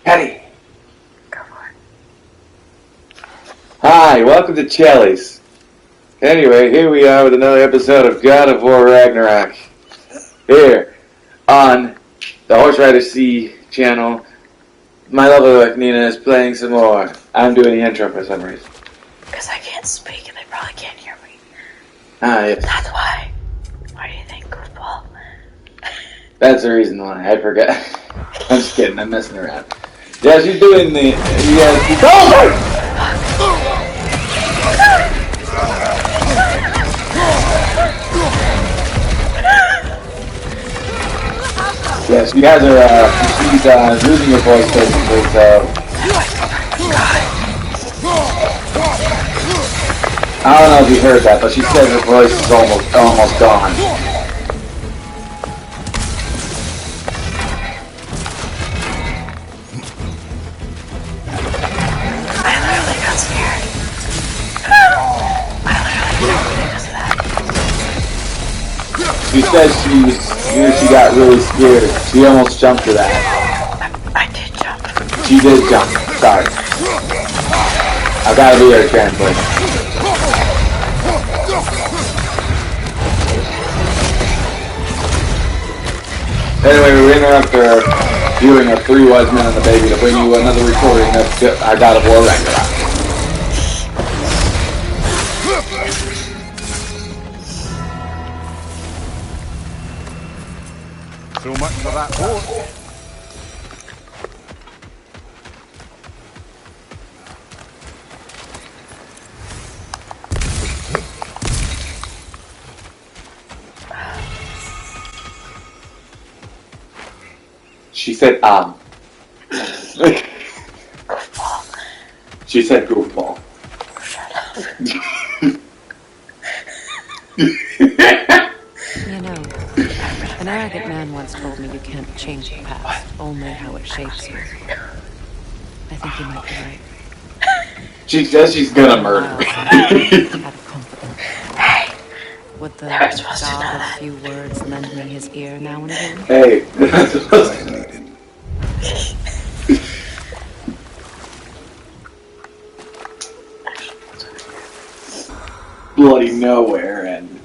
Patty! Go for it. Hi, welcome to Chelly's. Anyway, here we are with another episode of God of War Ragnarok. Here on the Horse Rider C channel. My lovely Nina is playing some more. I'm doing the intro for some reason. Because I can't speak and they probably can't hear me. Ah, yes. That's why. Why do you think, goofball? That's the reason why. I forgot. I'm just kidding. I'm messing around. Yeah, she's doing the... Yeah, she's... Yes, you guys are, she's losing her voice basically, so... I don't know if you heard that, but she said her voice is almost gone. I literally got scared. I literally got scared because of that. She said she got really scared. She almost jumped to that. I did jump. She did jump. Sorry. I gotta be her translator. Anyway, we interrupt our viewing of Three Wise Men and the Baby to bring you another recording of our God of War Ragnarok. So much for that boat. She said, She said goofball. Shut up. You know, an arrogant man once told me you can't change the past, only how it shapes you. I think you might be right. She says she's gonna murder me. Out of confidence. Hey, Would the they were supposed to know god that. of few words lend me his ear now and again? Hey, they're not supposed to. Bloody nowhere and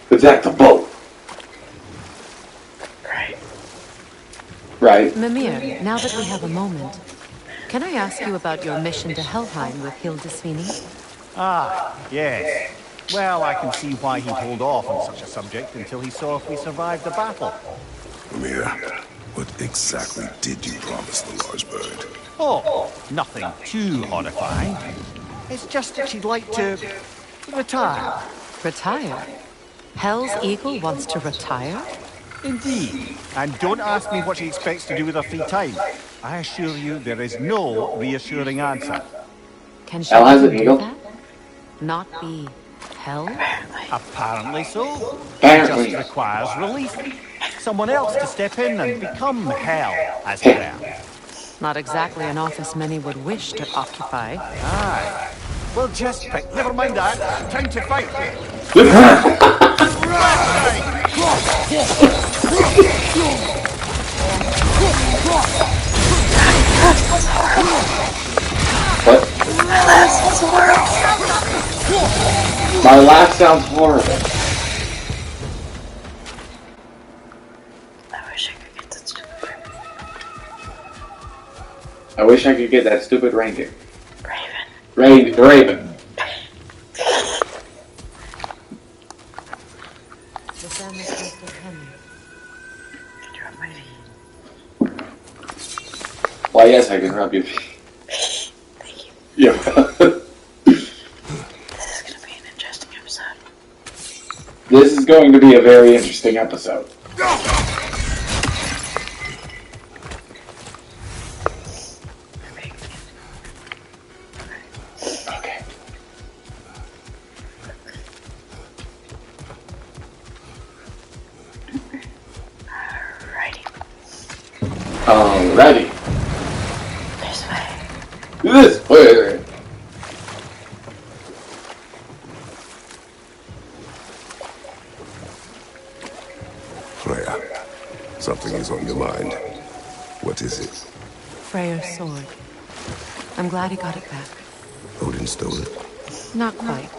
attack the boat. Right. Right. Mimir, now that we have a moment, can I ask you about your mission to Helheim with Hildisvini? Ah, yes. Well, I can see why he'd hold off on such a subject until he saw if we survived the battle. Mia, what exactly did you promise the large bird? Oh, nothing too horrifying. It's just that she'd like to retire. Retire? Hell's Eagle wants to retire? Indeed. And don't ask me what she expects to do with her free time. I assure you there is no reassuring answer. Can she Hell has even an do eagle? that? Not be hell? Apparently so. Apparently. It just requires relief. Someone else to step in and become hell, as it were. Not exactly an office many would wish to occupy. Aye. Well, just pick. Never mind that. Time to fight. What? My laugh sounds horrible. My laugh sounds horrible. I wish I could get that stupid I wish I could get that stupid reindeer. raven. Raven. Can you rub my feet? Why, yes, I can rub your feet. Thank you. Yeah. This is gonna be an interesting episode. This is going to be a very interesting episode. Okay. Alrighty. Alrighty. This way. This way. Freya, something is on your mind. What is it? Freyr's sword. I'm glad he got it back. Odin stole it. Not quite.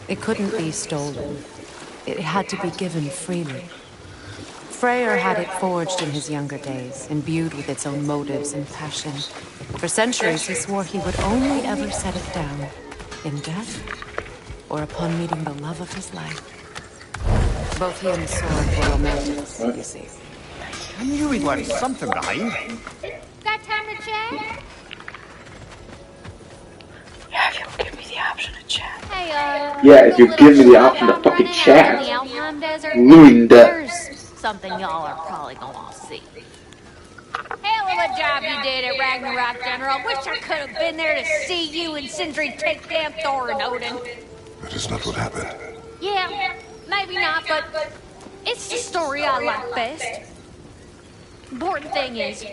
It couldn't be stolen. It had to be given freely. Freyr had it forged in his younger days, imbued with its own motives and passion. For centuries, he swore he would only ever set it down in death or upon meeting the love of his life. Both he and the sword were romantics, you see. I knew he'd left something behind. Got time to chat? Yeah, if you'll give me the option to chat. Hey, Yeah, if you give me the option to fucking chat. Ruined There's something y'all are probably gonna see. Hell of a job you did at Ragnarok, General. Wish I could have been there to see you and Sindri take down Thor and Odin. That is not what happened. Yeah, maybe not, but it's the story I like best. Important thing is,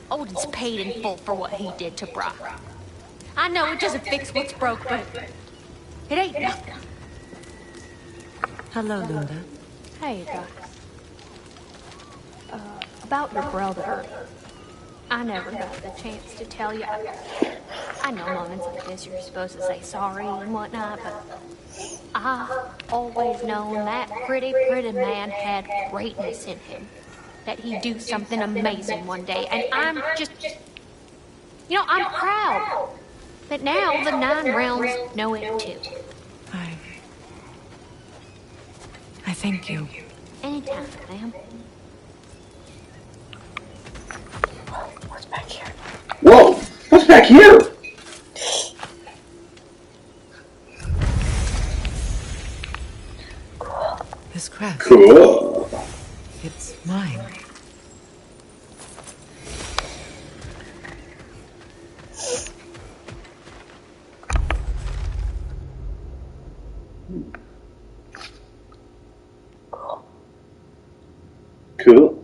Odin's paid in full for what he did to Brock. I know it doesn't fix what's broke, but it ain't nothing. Hello, Lunda. Hey, guys. About your brother. I never got the chance to tell you. I know moments like this you're supposed to say sorry and whatnot, but I always known that pretty man had greatness in him. That he'd do something amazing one day, and I'm just... You know, I'm proud that now the 9 realms know it too. I thank you. Anytime, ma'am. What's back here? Whoa! What's back here? This crest. Cool. It's mine. Cool.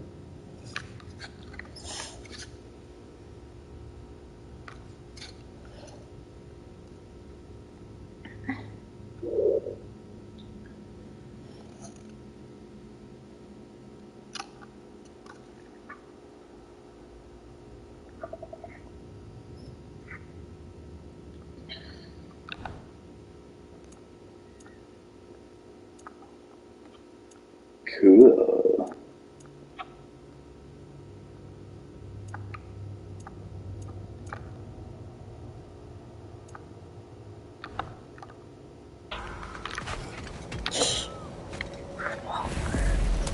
Cool.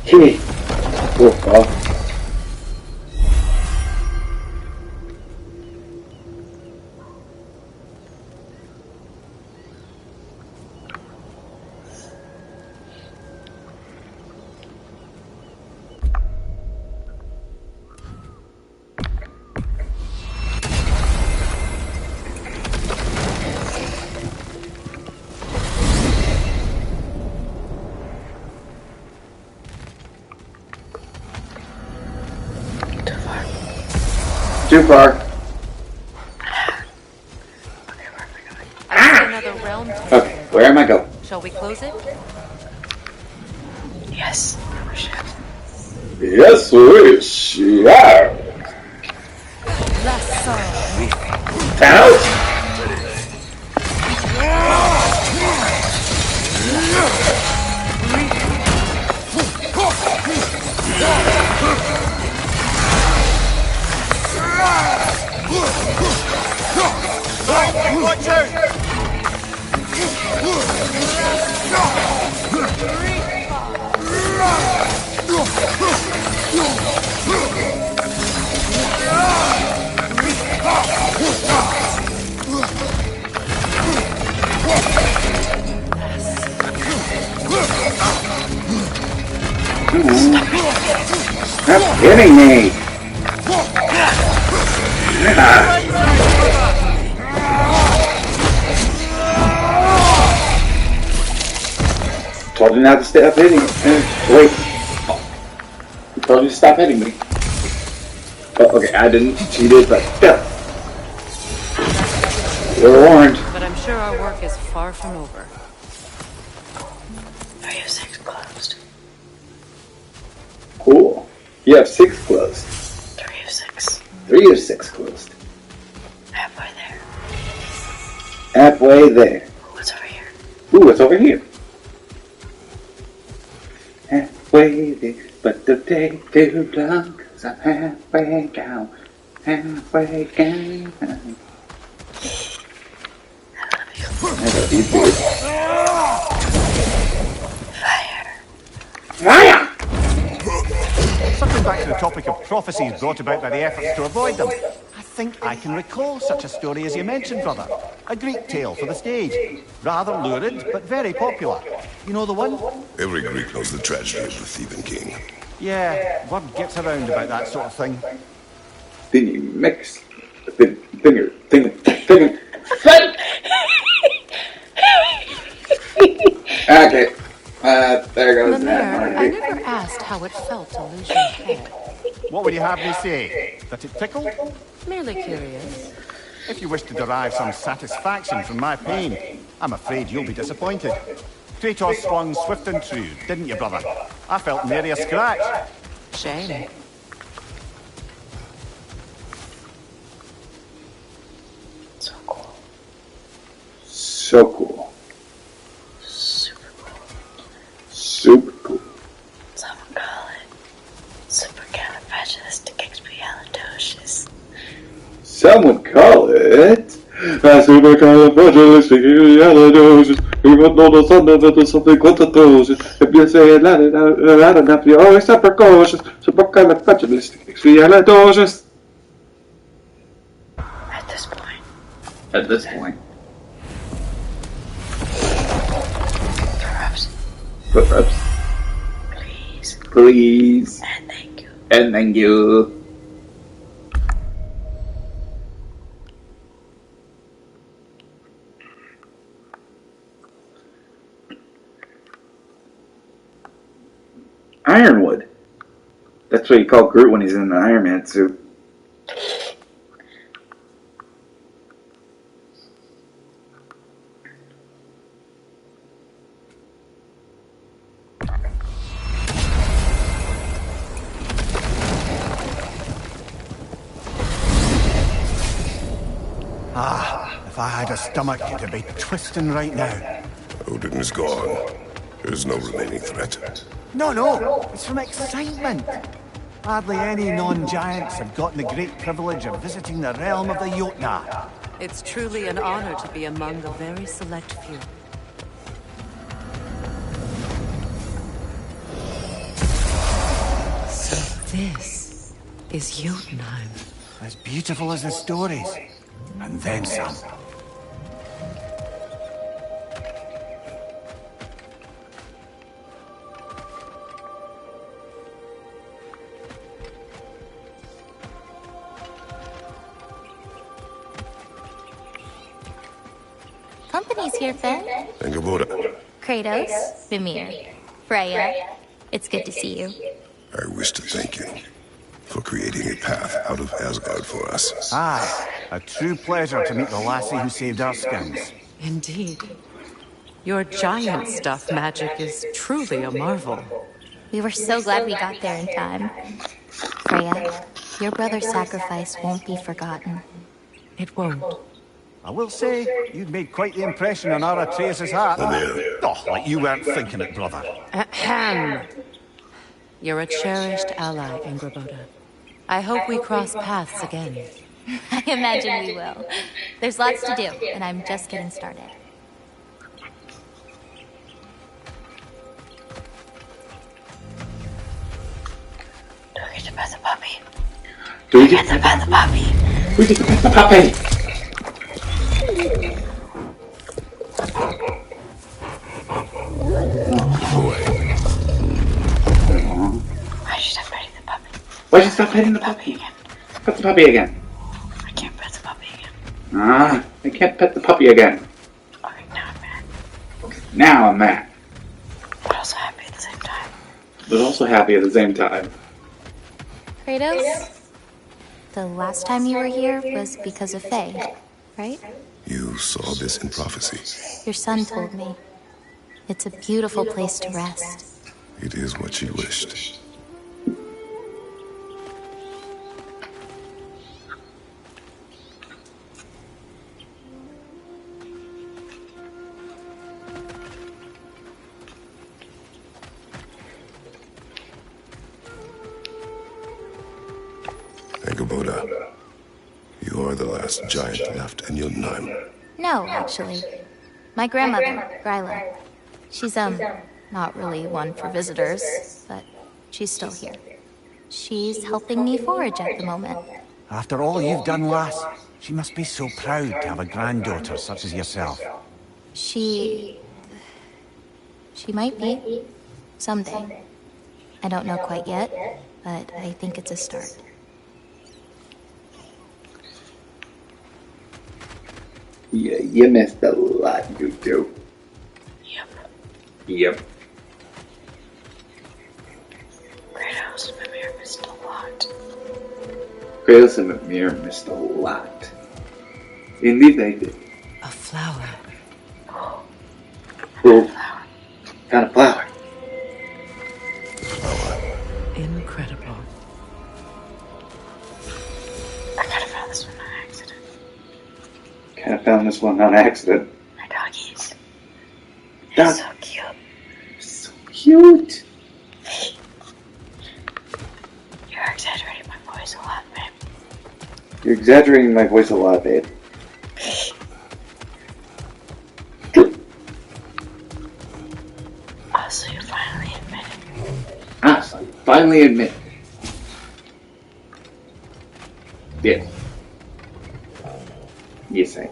Hey. Oh, God. Too far. I see another realm. Okay, where am I going? Shall we close it? Yes. We should. Yes, we shall. Out. Watch out! Stop hitting me! Told you not to stop hitting me. Wait. Told you to stop hitting me. Oh, okay, I didn't. She did, but still. You're warned. But I'm sure our work is far from over. 3 of 6 closed. Cool. You have 6 closed. 3 of 6. 3 or 6 closed. Halfway there. Halfway there. What's over here? Ooh, what's over here? Halfway there, but don't take too long, 'cause I'm halfway down. Halfway down. I love you too. Fire! Circling back to the topic of prophecies brought about by the efforts to avoid them, I think I can recall such a story as you mentioned, brother. A Greek tale for the stage. Rather lurid, but very popular. You know the one? Every Greek knows the tragedy of the thieving king. Yeah, word gets around about that sort of thing. Then you mix. Then you're thinking. Okay. There goes Lemaire, that. I never asked how it felt to lose your head. What would you have me say? That it tickled? Merely curious. If you wish to derive some satisfaction from my pain, I'm afraid you'll be disappointed. Kratos swung swift and true, didn't you, brother? I felt nary a scratch. Shame. So cool. So cool. Super cool. Super cool. Some call it supercalifragilisticexpialidocious. Some would call it supercalifragilisticexpialidocious. Even though the thunder is something glutatosious. If you say it loud enough, you're always super cautious. Supercalifragilisticexpialidocious. At this point. At this point. Foot rubs. Please. Please. And thank you. And thank you. Ironwood. That's what you call Groot when he's in the Iron Man suit. If I had a stomach, it'd be twisting right now. Odin is gone. There's no remaining threat. No, it's from excitement. Hardly any non-giants have gotten the great privilege of visiting the realm of the Jotnar. It's truly an honor to be among the very select few. So this is Jotunheim. As beautiful as the stories. And then some. Company's here, Finn. And Gaboda, Kratos, Mimir, Freya. It's good to see you. I wish to thank you for creating a path out of Asgard for us. Aye, a true pleasure to meet the lassie who saved our skins. Indeed. Your giant stuff magic is truly a marvel. We were so glad we got there in time. Freya, your brother's sacrifice won't be forgotten. It won't. I will say, you'd made quite the impression on our Atreus' heart. Mimir. Oh, like you weren't thinking it, brother. Ahem. You're a cherished ally, Angraboda. I hope we cross paths again. I imagine we will. There's lots to do, and I'm just getting started. Do we get to pet the puppy? Do we get to pet the puppy? We get to pet the puppy! Why'd you stop petting the puppy? Why'd you stop petting the puppy again? Pet the puppy again. I can't pet the puppy again. I can't pet the puppy again. Okay, now I'm mad. Now I'm mad. But also happy at the same time. But also happy at the same time. Kratos, the last time you were here was because of Faye, right? You saw this in prophecy. Your son told me. It's a beautiful place to rest. It is what she wished. Rhoda, you are the last giant left in Jotunheim. No, actually. My grandmother, Gryla. She's, not really one for visitors, but she's still here. She's helping me forage at the moment. After all you've done, lass, she must be so proud to have a granddaughter such as yourself. She might be. Someday. I don't know quite yet, but I think it's a start. Yeah, you missed a lot, you two. Yep. Kratos and Mimir missed a lot. Kratos and Mimir missed a lot. Indeed they did. A flower. Cool. Kind of flower. Incredible. I kind of found this one on accident. Kind of found this one on accident. My doggies. Dog. So cute. So cute. You're exaggerating my voice a lot, babe. You're exaggerating my voice a lot, babe. Also, you finally admit it. So you finally admit it. Yes. Yes, I.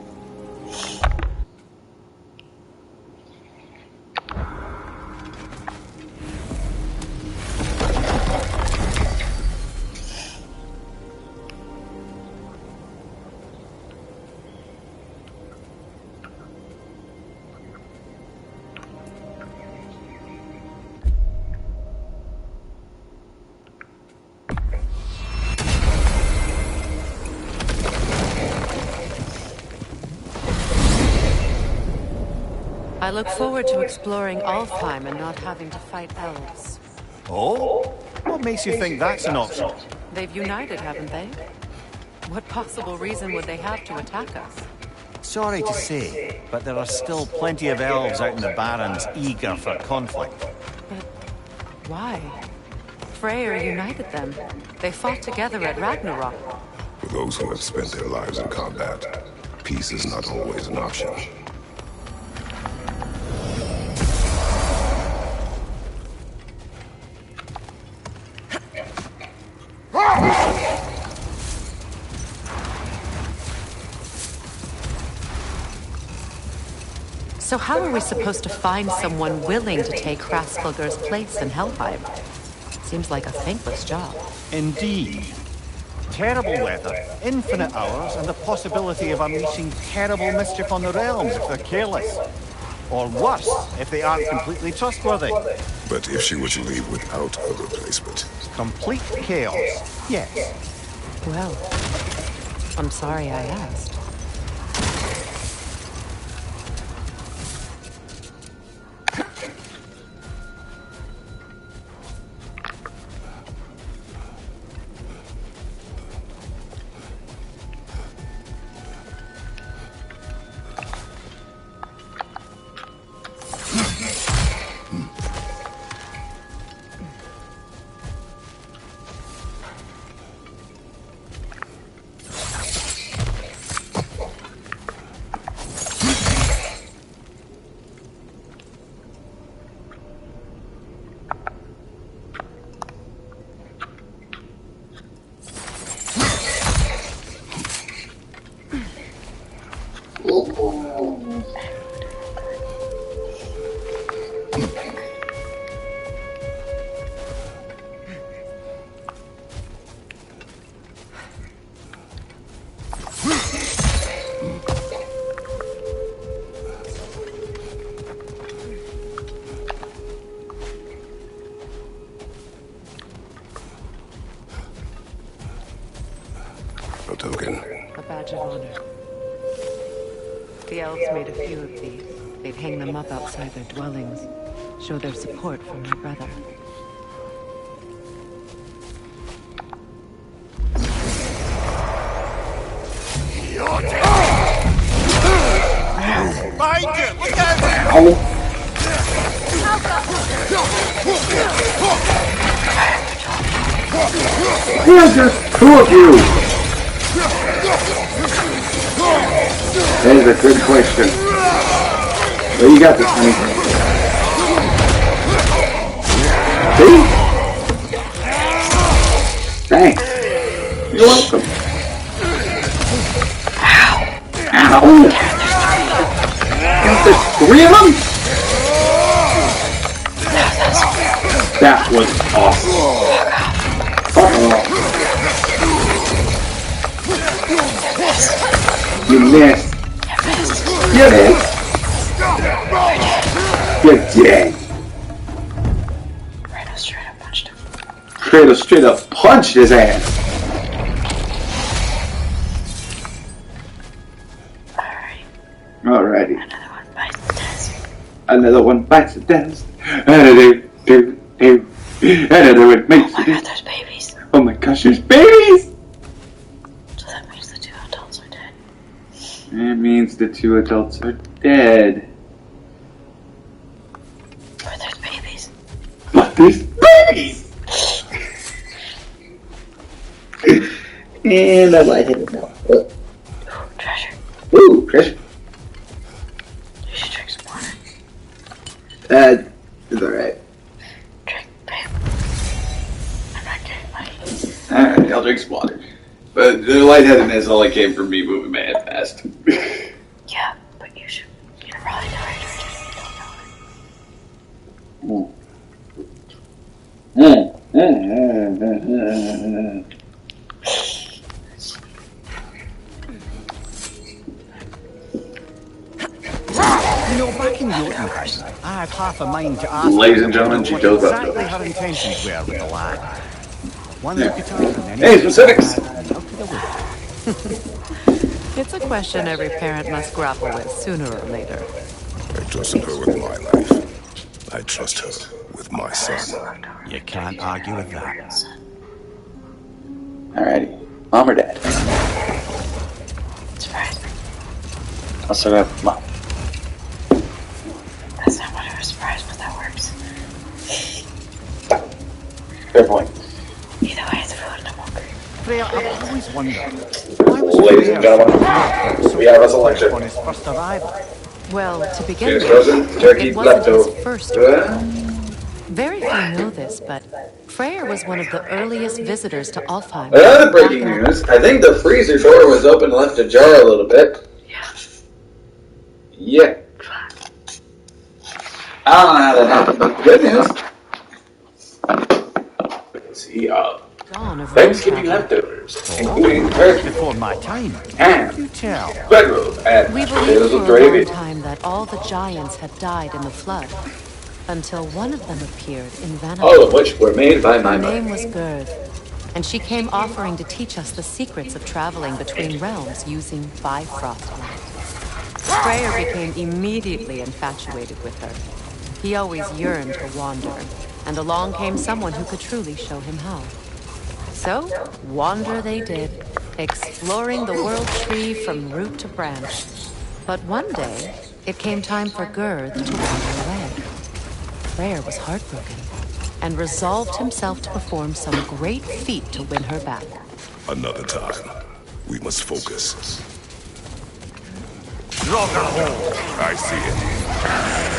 I look forward to exploring Alfheim and not having to fight elves. Oh? What makes you think that's an option? They've united, haven't they? What possible reason would they have to attack us? Sorry to say, but there are still plenty of elves out in the Barrens eager for conflict. But why? Freyr united them. They fought together at Ragnarok. For those who have spent their lives in combat, peace is not always an option. So how are we supposed to find someone willing to take Hraesvelgur's place in Helheim? Seems like a thankless job. Indeed. Terrible weather, infinite hours, and the possibility of unleashing terrible mischief on the realms if they're careless. Or worse, if they aren't completely trustworthy. But if she were to leave without a replacement? Complete chaos, yes. Well, I'm sorry I asked. A token. A badge of honor. The elves made a few of these. They'd hang them up outside their dwellings. Show their support for my brother. Behind you! Look out! There's just two of you! That is a good question. Where you got this, honey? See? Thanks. You're welcome. Ow! There's 3 of them? That was awesome. Fuck off. You missed. You missed. You're dead. Kratos straight up punched him. Kratos straight up punched his ass. Alrighty. Another one bites the dust. Another one makes Oh my god, there's babies. Oh my gosh, there's babies! So that means the 2 adults are dead. It means the 2 adults are dead. But there's babies. But there's babies! And I light hit it now. Ooh, treasure. Ooh, treasure. You should drink some water. It's alright. Drink, babe. I'm not getting money. Alright, I'll drink some water. But the lightheadedness only came from me moving my head fast. Yeah, but you should. You're probably dehydrated. You don't know it. You know, back in the olden days, I had half a mind to ask Ladies and gentlemen, what she does that. exactly her intentions were with the lad. One look at her and then... Hey, specifics! It's a question every parent must grapple with sooner or later. I trusted her with my life. I trust her with my son. You can't argue with that. Alrighty. Mom or dad? Surprise me. I'll start with mom. That's not much of a surprise, but that works. Fair point. Either way, it's food and I'm hungry. Freya, I've always wondered, why was Ladies and Freya gentlemen, so we have a selection. on his first arrival? Well, to begin Cheers, with, frozen turkey it wasn't his leftover. first. Very few know this, but Freyr was one of the earliest visitors to Alfheim. Another breaking news. I think the freezer door was open and left ajar a little bit. Yeah. I don't know how that happened, but good news. Let's see, Dawn of Thanksgiving Ragnarok. leftovers, including turkey, Before my time. ham, You tell. bread rolls, and We mashed believed potatoes for with a long gravy. time that all the giants had died in the flood, until one of them appeared in Vanna. All of which were made by my Her mother. name was Gerd, and she came offering to teach us the secrets of traveling between realms using Bifrost light. Freyr became immediately infatuated with her. He always yearned to wander, and along came someone who could truly show him how. So, wander they did, exploring the world tree from root to branch. But one day, it came time for Gerd to wander away. Freyr was heartbroken, and resolved himself to perform some great feat to win her back. Another time. We must focus. I see it.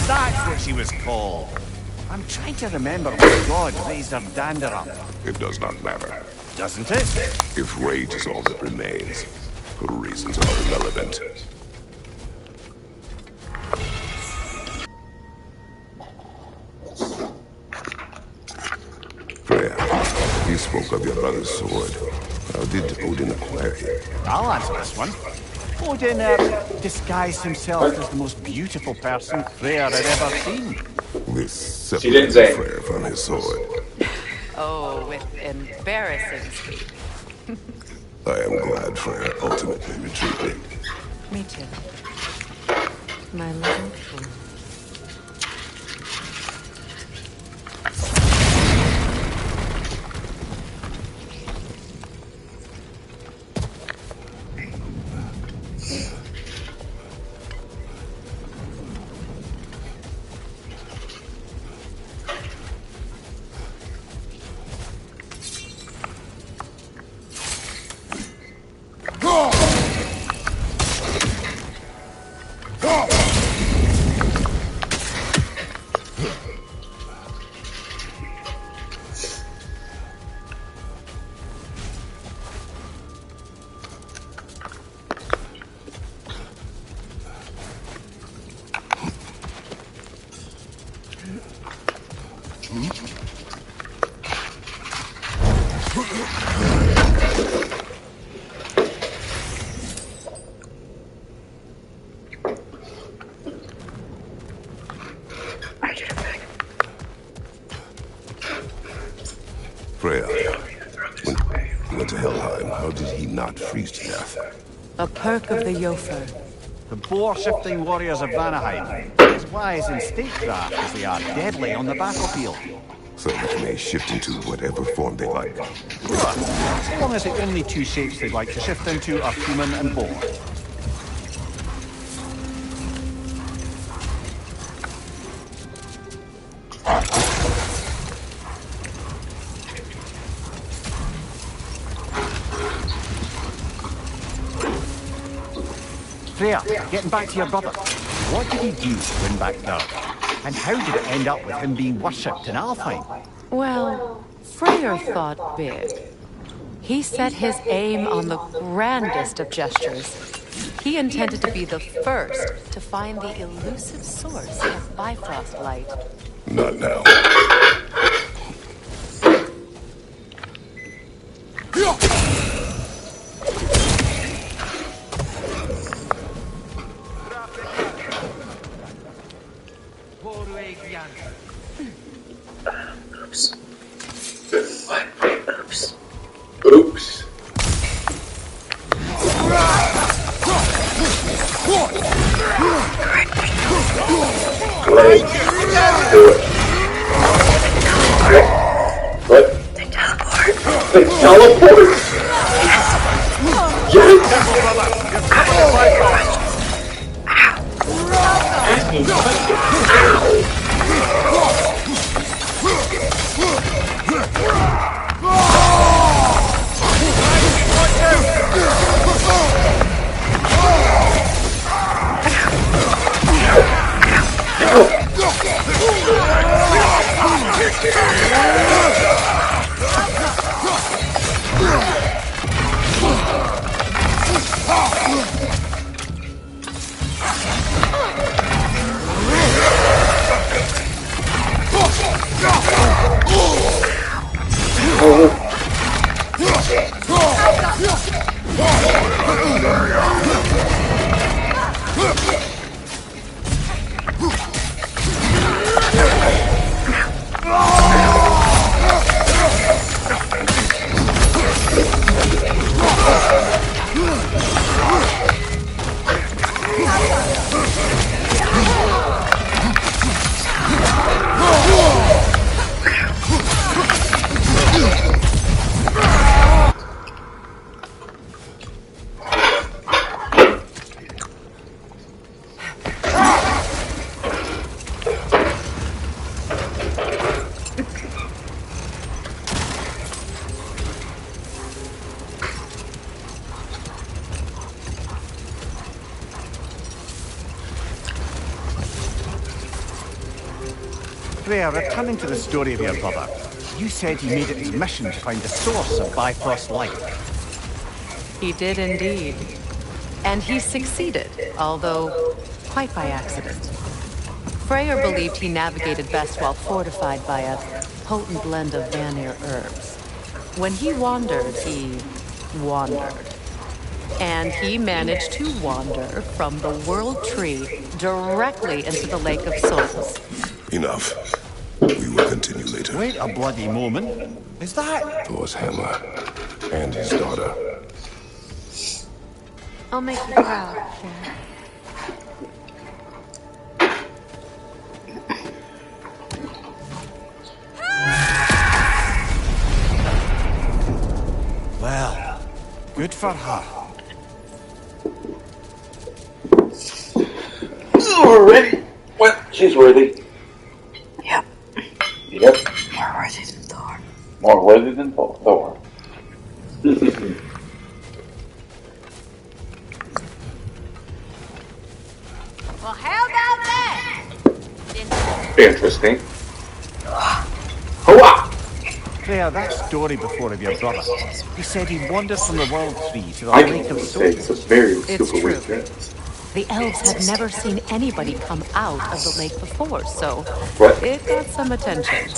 That's what she was called. I'm trying to remember what god raised her dander up. It does not matter. Doesn't it? If rage is all that remains, her reasons are irrelevant. How did Odin acquire him? I'll answer this one. Odin disguised himself as the most beautiful person Freyr had ever seen. This She didn't separated say. Freyr from his sword. Oh, with embarrassing speed. I am glad Freyr ultimately retreated. Me too. My little fool. Freyr, when he went to Helheim, how did he not freeze to death? A perk of the Jofer. The boar-shifting warriors of Vanaheim, as wise in statecraft as they are deadly on the battlefield. So they may shift into whatever form they like. Sure, as long as the only two shapes they'd like to shift into are human and boar. Freya, getting back to your brother. What did he do to win back Gerd? And how did it end up with him being worshipped in Alfheim? Well, Freyr thought big. He set his aim on the grandest of gestures. He intended to be the first to find the elusive source of Bifrost light. Not now. Oops. What? Oops. Oops. Great. Do it. What? They teleport. They teleport? Yes! Freya, returning to the story of your brother, you said he made it his mission to find the source of Bifrost light. He did indeed. And he succeeded, although quite by accident. Freyr believed he navigated best while fortified by a potent blend of Vanir herbs. When he wandered, he wandered. And he managed to wander from the World Tree directly into the Lake of Souls. Enough. We will continue later. Wait a bloody moment. Is that... Thor's hammer and his daughter. I'll make you proud, Dad. Well, good for her. We're ready. What? She's worthy. Yep. Yep. More worthy than Thor. More worthy than Thor. Well, how about that? Interesting. Hurrah! Freya, that story before of your brother. He said he wandered from the World Tree to the I Lake can of say Souls. it's a very It's super weird true. thing. The elves had never seen anybody come out of the lake before, so What? it got some attention.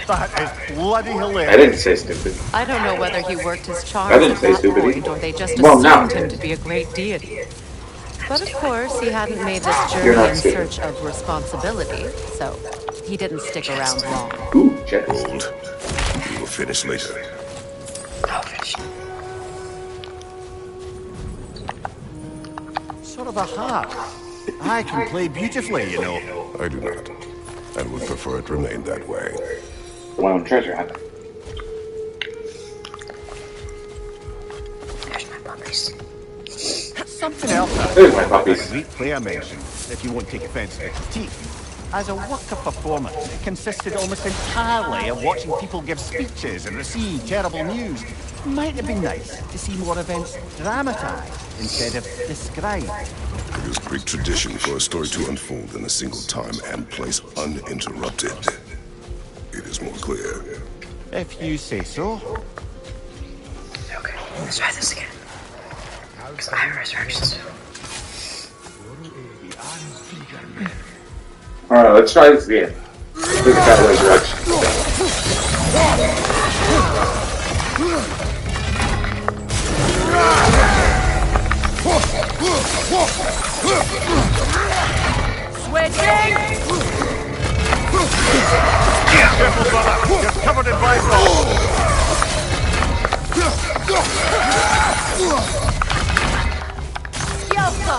That is bloody hilarious. I didn't say stupid. I don't know whether he worked his I charms didn't at say that stupid point, either. or they just Well, now assumed I him did. to be a great deity. But of course, he hadn't made this You're journey not in stupid. search of responsibility, so he didn't stick around long. Ooh, chest. Hold. We will finish later. I'll finish. Sort of a harp. I can play beautifully, you know. I do not, and would prefer it remain that way. One on treasure hunt. There's my puppies. Something else that There's my puppies. great player mentioned, if you won't take offence to the critique. As a work of performance, it consisted almost entirely of watching people give speeches and receive terrible news. Might have been nice to see more events dramatised instead of described. It is Greek tradition for a story to unfold in a single time and place uninterrupted. It is more clear. If you say so. Okay, let's try this again. Because I have resurrections too. Alright, let's try this again. Look at that resurrection. Switching! Careful, brother. You're covered in Bifrost. Yelpa!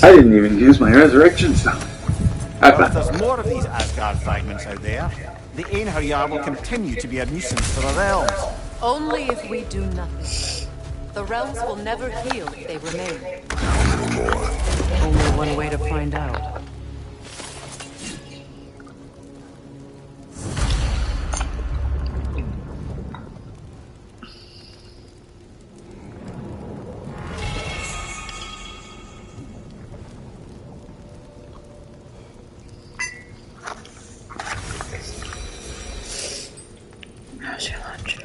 I didn't even use my resurrection stone. Well, if there's more of these Asgard fragments out there, the Einherjar will continue to be a nuisance for the realms. Only if we do nothing. The realms will never heal if they remain. How many more? Only one way to find out. How's your lunch?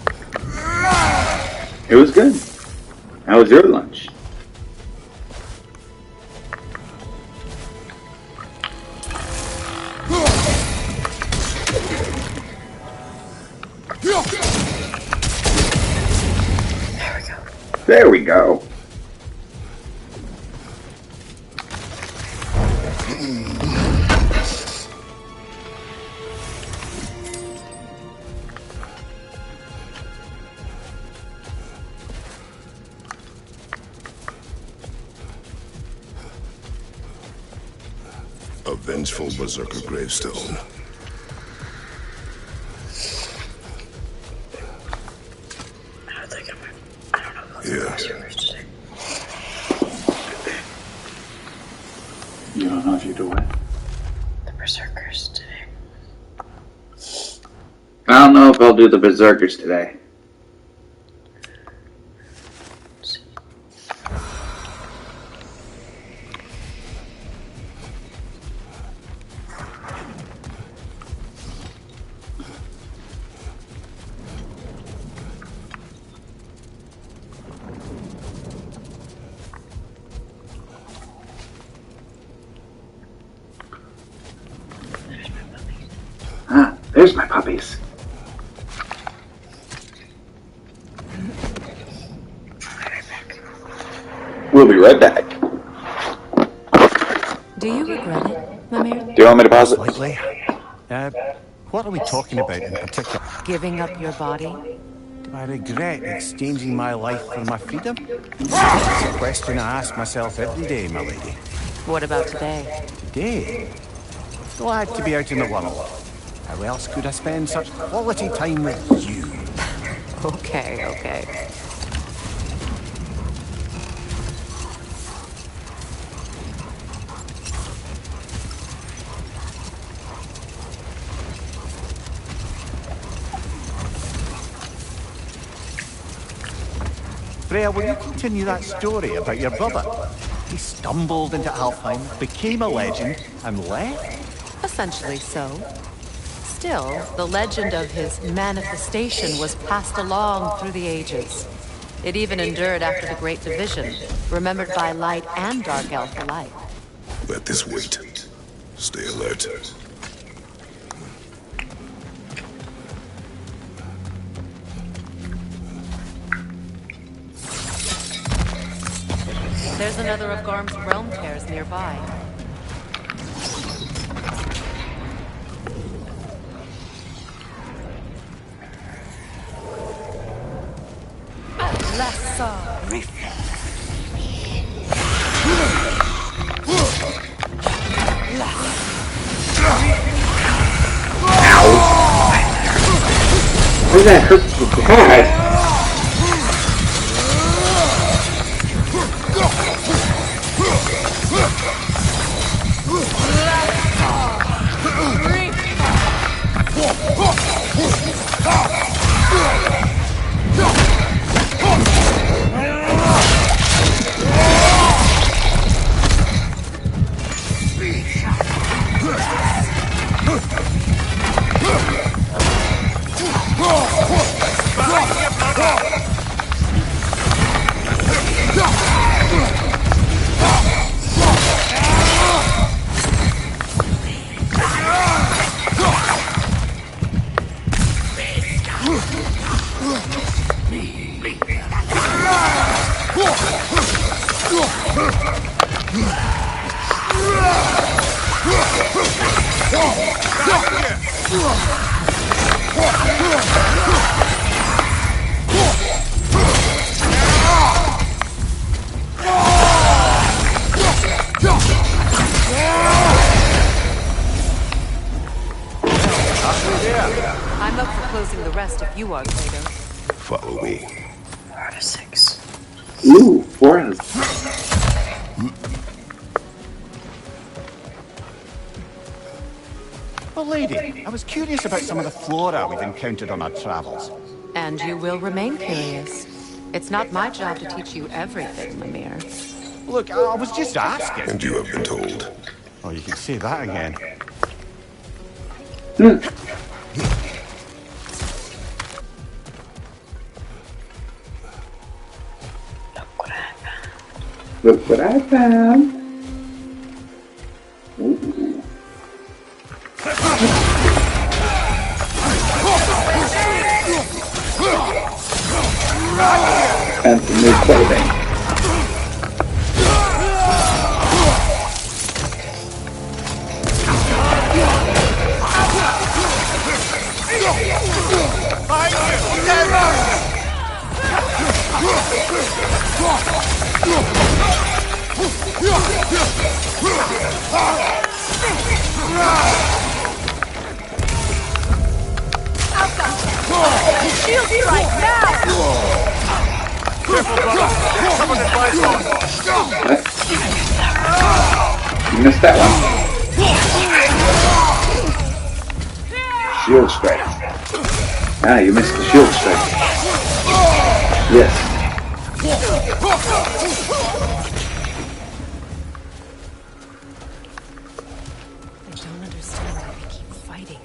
It was good. How was your lunch? There we go. A vengeful berserker gravestone. I don't think I don't know about the berserkers today. You don't know if you do what? The berserkers today. I don't know if I'll do the berserkers today. Ah, there's my puppies. We'll be right back. Do you regret it, Mimir? Do you want me to pause it? Slightly. What are we talking about in particular? Giving up your body? Do I regret exchanging my life for my freedom? It's a question I ask myself every day, my lady. What about today? Today? Glad to be out in the world. How else could I spend such quality time with you? Okay, okay. Freya, will you continue that story about your brother? He stumbled into Alfheim, became a legend, and left? Essentially so. Still, the legend of his manifestation was passed along through the ages. It even endured after the Great Division, remembered by light and dark elf alike. Let this wait. Stay alert. There's another of Garm's realm tears nearby. Lesser Why that hurt so bad? rest if you are, Kratos. Follow me. 4 out of 6. Ooh, 4 out of 6. Well, lady, I was curious about some of the flora we've encountered on our travels. And you will remain curious. It's not my job to teach you everything, Mimir. Look, I was just asking. And you have been told. Oh, you can say that again. Look what I found. Ooh. And some new clothing. Shield you right now! Careful, brother. Covered in bison. You missed that one. Shield strike. Ah, you missed the shield strike. Yes. I don't understand why they keep fighting.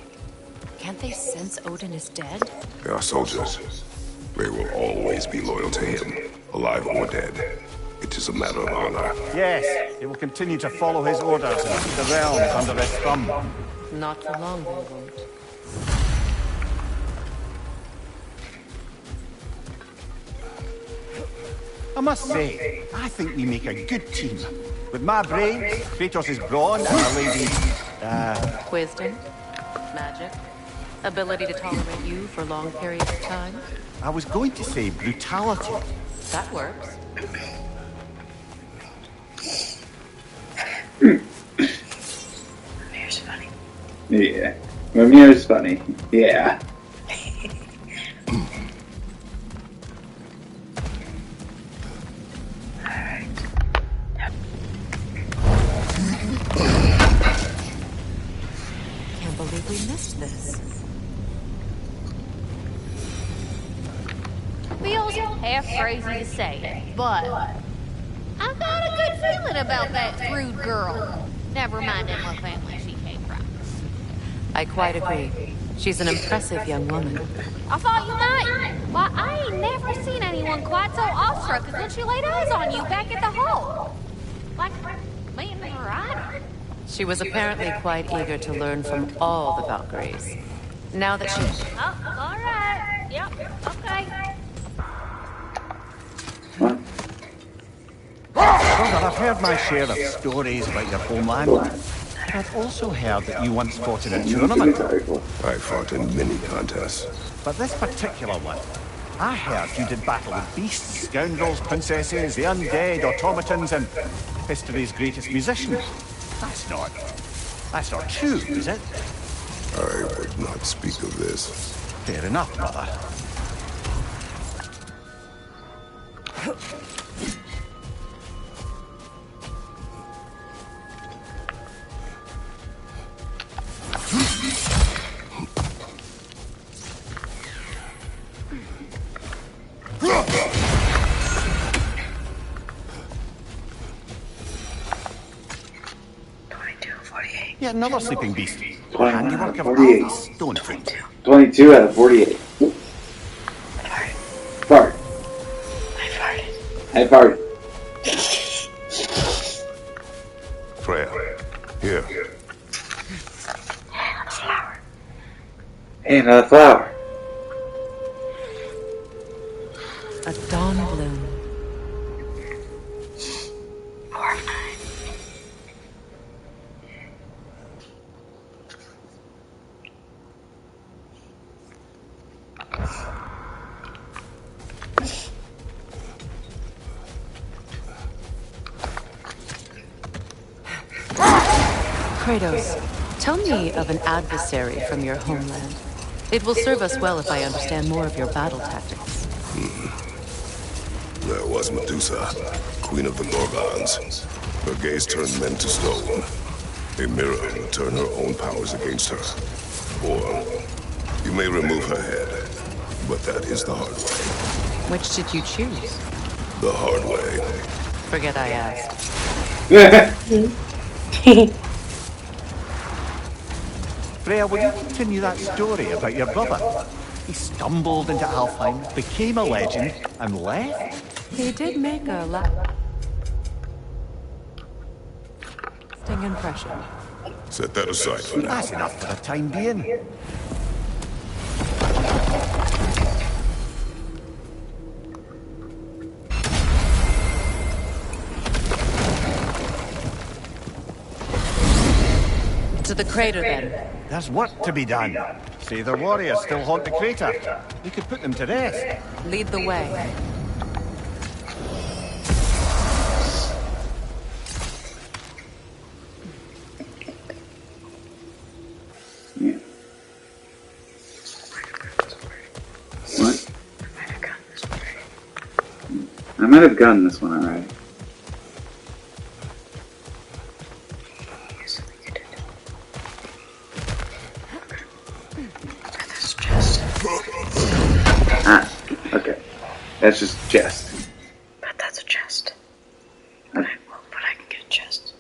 Can't they sense Odin is dead? They are soldiers. They will always be loyal to him, alive or dead. It is a matter of honor. Yes, they will continue to follow his orders and keep the realms under his thumb. Not for long, they won't. I must say, I think we make a good team. With my brains, Kratos' brawn, and our lady's, Wisdom, magic, ability to tolerate you for long periods of time. I was going to say brutality. That works. Mimir's funny. Yeah. Mimir's funny. Yeah. Can't believe we missed this. Feels half crazy to say it, but I got a good feeling about that rude girl. Never minding what family she came from. I quite agree. She's an impressive young woman. I thought you might. Why, I ain't never seen anyone quite so awestruck as when she laid eyes on you back at the hole. Like, meeting her rider. She was apparently quite eager to learn from all the Valkyries. Now that she... Oh, all right. Yep, okay. What? Brother, I've heard my share of stories about your homeland. I've also heard that you once fought in a tournament. I fought in many contests. But this particular one, I heard you did battle with beasts, scoundrels, princesses, the undead, automatons, and history's greatest musicians. That's not true, is it? I would not speak of this. Fair enough, brother. Yeah, another sleeping beast. Handiwork of 48. Alpha Stonefoot. 22 out of 48. Fart. I farted. Freya, here. Hey, another flower. A dawn bloom. Kratos, tell me of an adversary from your homeland. It will serve us well if I understand more of your battle tactics. There was Medusa, queen of the Gorgons. Her gaze turned men to stone. A mirror would turn her own powers against her. Or you may remove her head, but that is the hard way. Which did you choose? The hard way. Forget I asked. Freya, will you continue that story about your brother? He stumbled into Alfheim, became a legend, and left? He did make a lasting impression. Set that aside for now. That's enough for the time being. To the crater, then. There's work to be done. Say the warriors still haunt the crater. We could put them to rest. Lead the way. Yeah. What? I might have gotten this one already. Ah, okay. That's just chest. But that's a chest. But I can get a chest.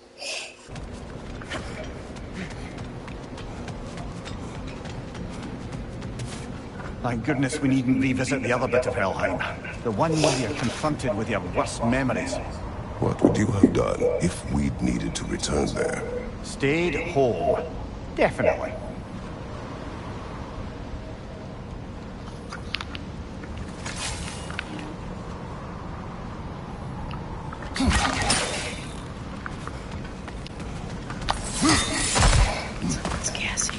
Thank goodness we needn't revisit the other bit of Helheim. The one where you're confronted with your worst memories. What would you have done if we'd needed to return there? Stayed home. Definitely. Someone's gassy.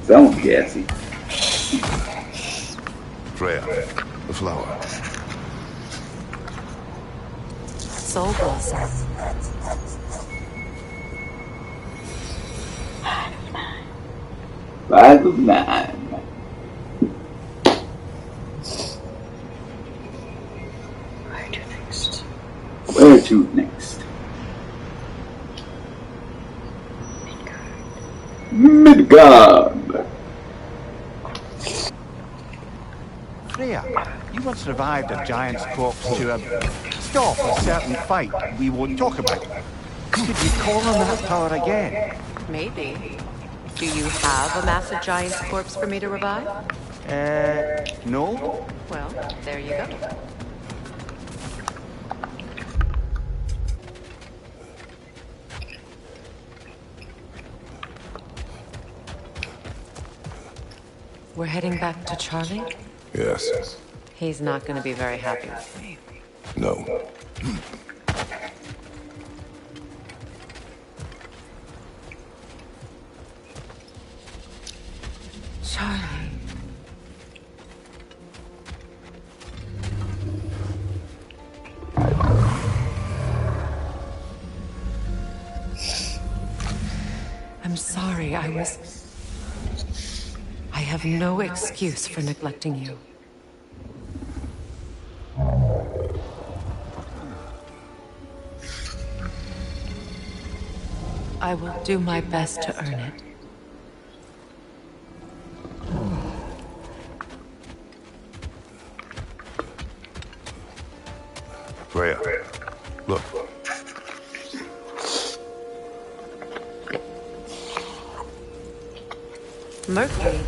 Someone's gassy. Freya, the flower. Soul Blossom. Five of nine. Where to next? Where to next? Midgard. Freya, you once revived a giant's corpse to stop a certain fight we won't talk about. Could you call on that power again? Maybe. Do you have a massive giant's corpse for me to revive? No? Well, there you go. We're heading back to Charlie? Yes. He's not going to be very happy with me. No. Charlie. I'm sorry, I have no excuse for neglecting you. I will do my best to earn it. Freya, look. Mercury.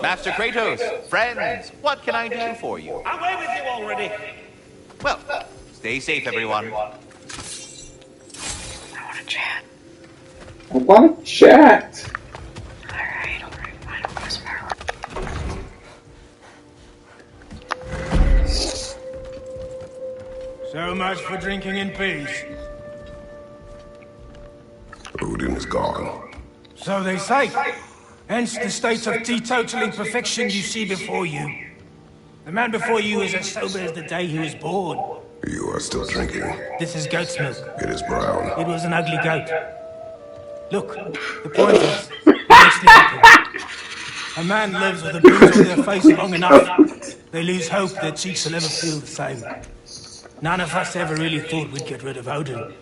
Master Kratos, friends, what can I do for you? Away with you already! Well, stay safe, everyone. I want to chat. I want to chat. Alright, fine. I'll press power. So much for drinking in peace. Odin is gone. So they say. Hence the state of teetotaling perfection you see before you. The man before you is as sober as the day he was born. You are still drinking. This is goat's milk. It is brown. It was an ugly goat. Look, the point is, it makes difficult. A man lives with a bruise on their face long enough, they lose hope their cheeks will ever feel the same. None of us ever really thought we'd get rid of Odin.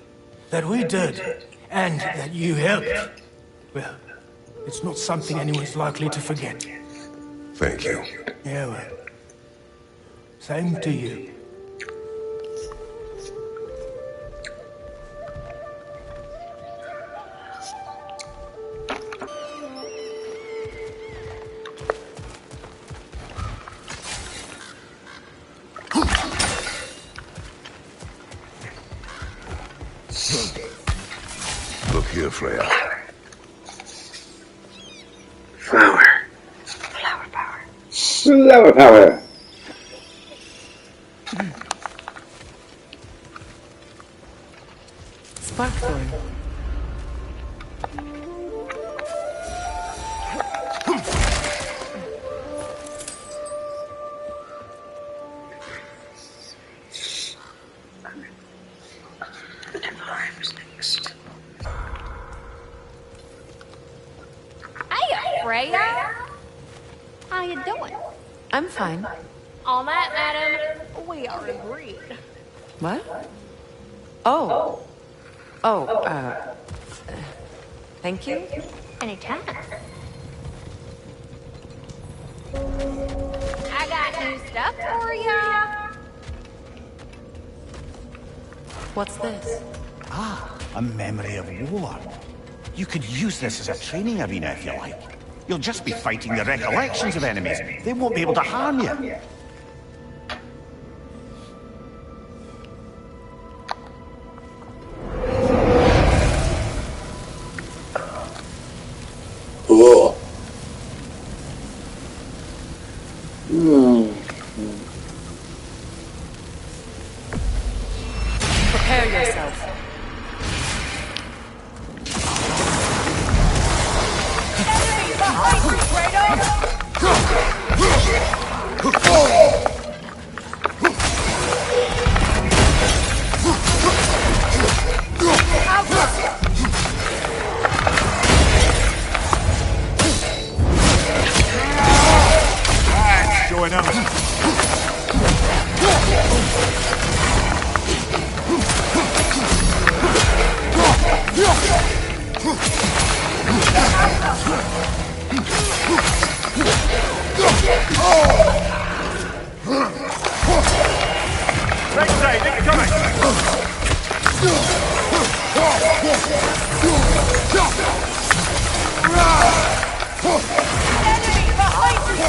That we did, and that you helped. Well, it's not something anyone's likely to forget. Thank you. Yeah, well. Same to you. Look here, Freya. Flower. Flower power. Flower power. Sparkthorn. Hey, Freya! How you doing? I'm fine. On that, madam, we are agreed. What? Oh. Oh, thank you? Anytime. I got new stuff for ya. What's this? Ah, a memory of war. You could use this as a training arena if you like. You'll just be fighting the recollections of enemies. They won't be able to harm you. Cool. Prepare yourself. Showing up. Right side, incoming! Enemy behind you,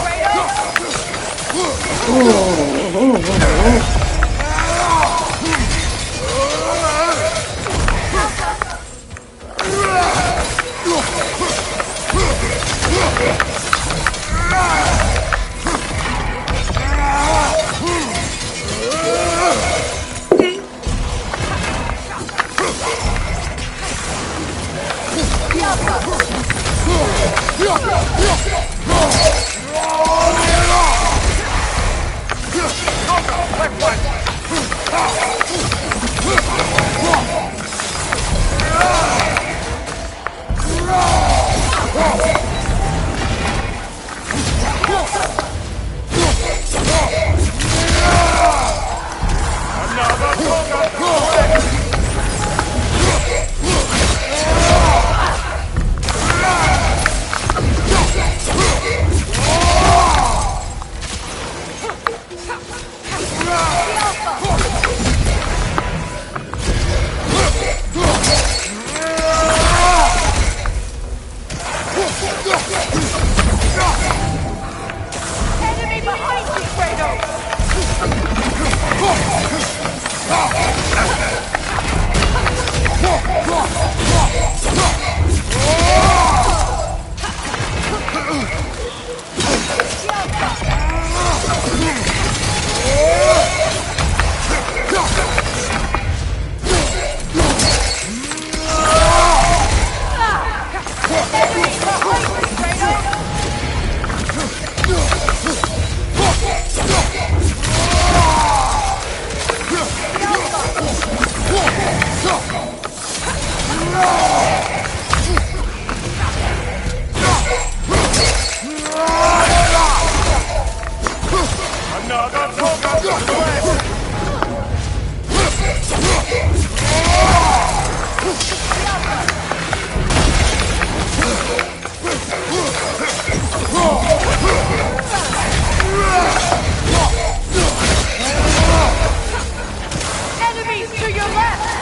Enemies to your left!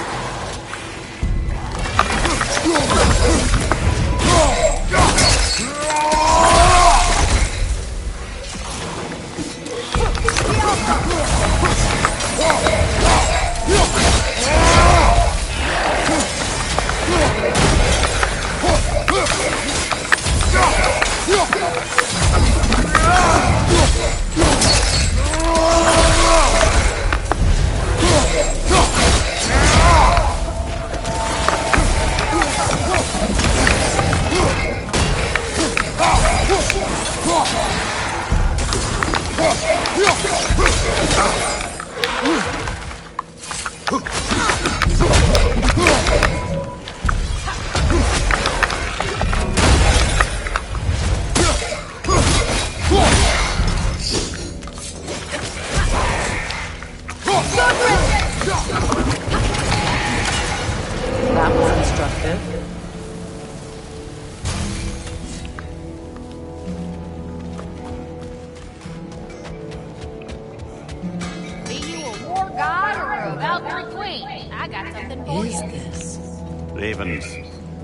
That was instructive. Be you a war god or a Valkyrie queen? I got something for Is you. this? Ravens.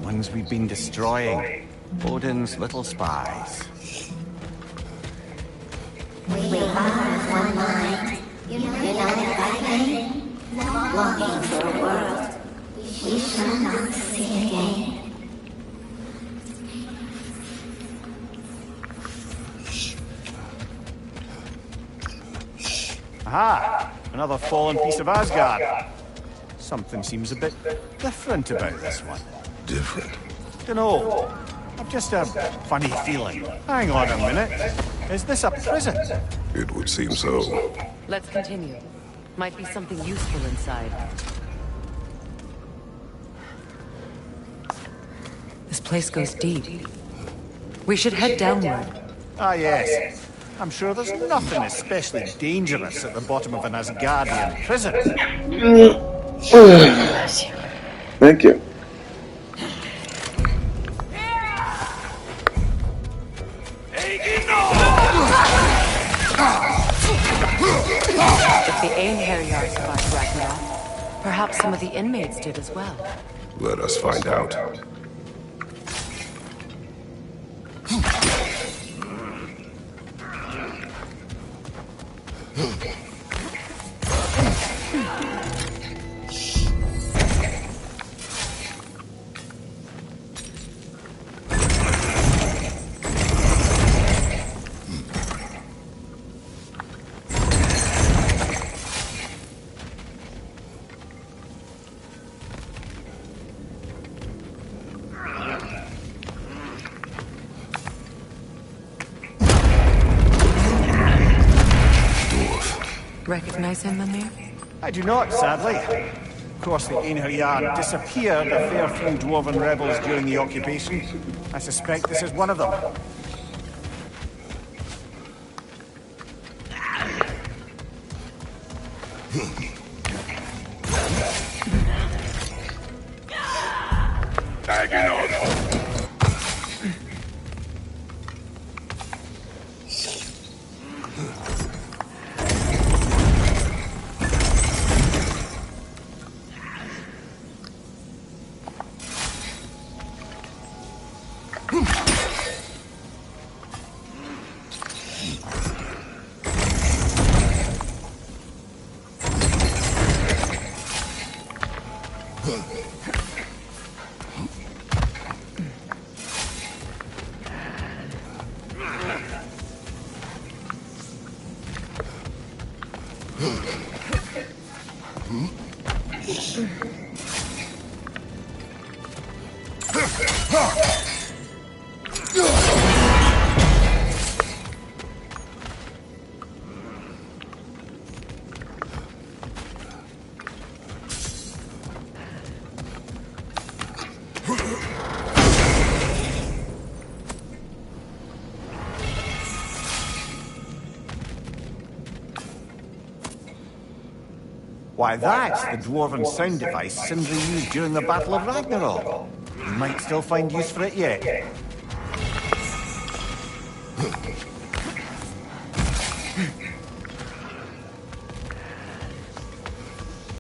Ones we've been destroying. Odin's little spies. We are of one mind, united by pain, longing for a world we shall not see again. Aha! Another fallen piece of Asgard. Something seems a bit different about this one. Different. Dunno. I've just a funny feeling. Hang on a minute. Is this a prison? It would seem so. Let's continue. Might be something useful inside. This place goes deep. We should head downward. Ah, yes. I'm sure there's nothing especially dangerous at the bottom of an Asgardian prison. Thank you. If the Einherjar survived Ragnarok, perhaps some of the inmates did as well. Let us find out. Recognize him, Mimir? I do not, sadly. Of course, the Einherjar disappeared a fair few dwarven rebels during the occupation. I suspect this is one of them. Why, that's the dwarven sound device Sindri used during the Battle of Ragnarok. You might still find use for it yet.